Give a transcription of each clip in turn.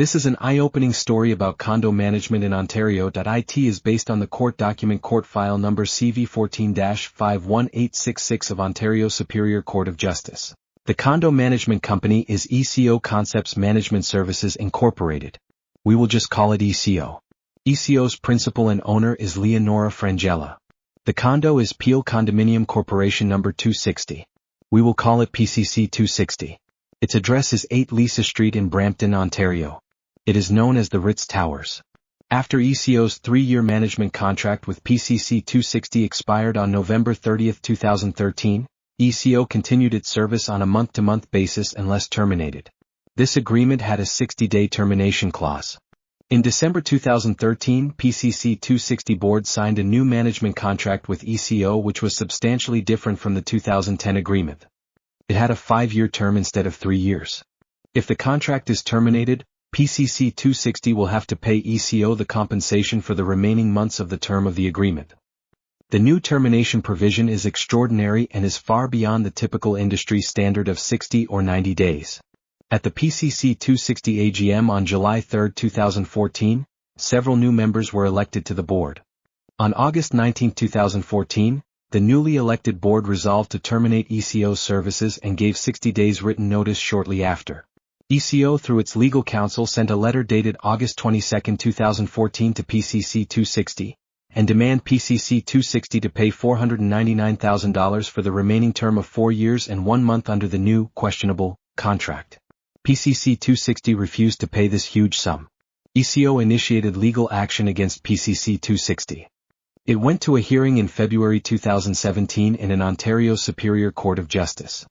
This is an eye-opening story about condo management in Ontario. It is based on the court document court file number CV14-51866 of Ontario Superior Court of Justice. The condo management company is EcoConcepts Management Services Incorporated. We will just call it ECO. ECO's principal and owner is Leonora Frangella. The condo is Peel Condominium Corporation Number 260. We will call it PCC 260. Its address is 8 Lisa Street in Brampton, Ontario. It is known as the Ritz Towers. After ECO's 3-year management contract with PCC 260 expired on November 30, 2013, ECO continued its service on a month-to-month basis unless terminated. This agreement had a 60-day termination clause. In December 2013, PCC 260 board signed a new management contract with ECO which was substantially different from the 2010 agreement. It had a 5-year term instead of 3 years. If the contract is terminated, PCC 260 will have to pay ECO the compensation for the remaining months of the term of the agreement. The new termination provision is extraordinary and is far beyond the typical industry standard of 60 or 90 days. At the PCC 260 AGM on July 3, 2014, several new members were elected to the board. On August 19, 2014, the newly elected board resolved to terminate ECO's services and gave 60 days written notice shortly after. ECO through its legal counsel sent a letter dated August 22, 2014 to PCC 260, and demand PCC 260 to pay $499,000 for the remaining term of 4 years and 1 month under the new, questionable, contract. PCC 260 refused to pay this huge sum. ECO initiated legal action against PCC 260. It went to a hearing in February 2017 in an Ontario Superior Court of Justice.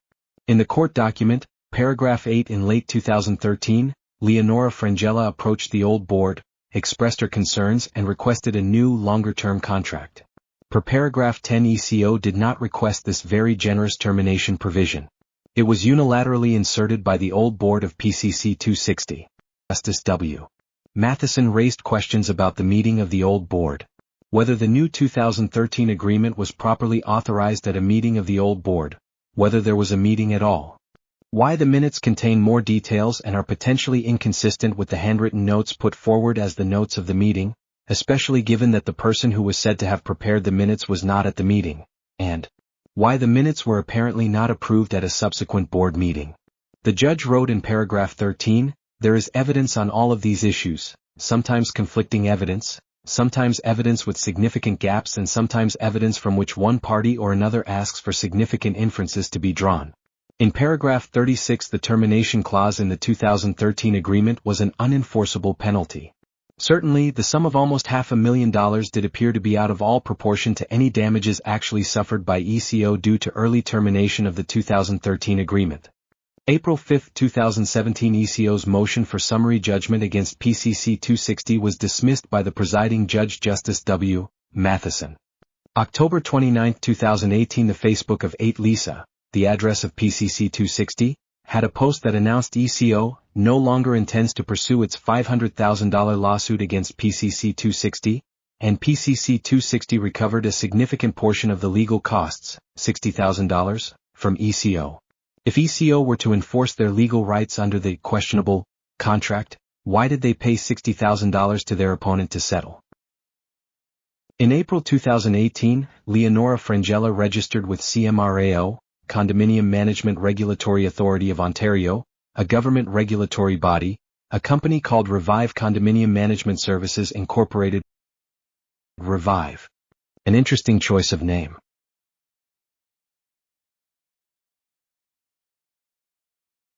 In the court document, Paragraph 8 in late 2013, Leonora Frangella approached the old board, expressed her concerns and requested a new, longer-term contract. Per Paragraph 10, ECO did not request this very generous termination provision. It was unilaterally inserted by the old board of PCC 260. Justice W. Matheson raised questions about the meeting of the old board. Whether the new 2013 agreement was properly authorized at a meeting of the old board, whether there was a meeting at all. Why the minutes contain more details and are potentially inconsistent with the handwritten notes put forward as the notes of the meeting, especially given that the person who was said to have prepared the minutes was not at the meeting, and why the minutes were apparently not approved at a subsequent board meeting. The judge wrote in paragraph 13, there is evidence on all of these issues, sometimes conflicting evidence, sometimes evidence with significant gaps and sometimes evidence from which one party or another asks for significant inferences to be drawn. In paragraph 36, the termination clause in the 2013 agreement was an unenforceable penalty. Certainly, the sum of almost $500,000 did appear to be out of all proportion to any damages actually suffered by ECO due to early termination of the 2013 agreement. April 5, 2017, ECO's motion for summary judgment against PCC 260 was dismissed by the presiding judge Justice W. Matheson. October 29, 2018, the Facebook of 8 Lisa, the address of PCC 260, had a post that announced ECO no longer intends to pursue its $500,000 lawsuit against PCC 260, and PCC 260 recovered a significant portion of the legal costs, $60,000, from ECO. If ECO were to enforce their legal rights under the questionable contract, why did they pay $60,000 to their opponent to settle? In April 2018, Leonora Frangella registered with CMRAO, Condominium Management Regulatory Authority of Ontario, a government regulatory body, a company called Revive Condominium Management Services Incorporated. Revive. An interesting choice of name.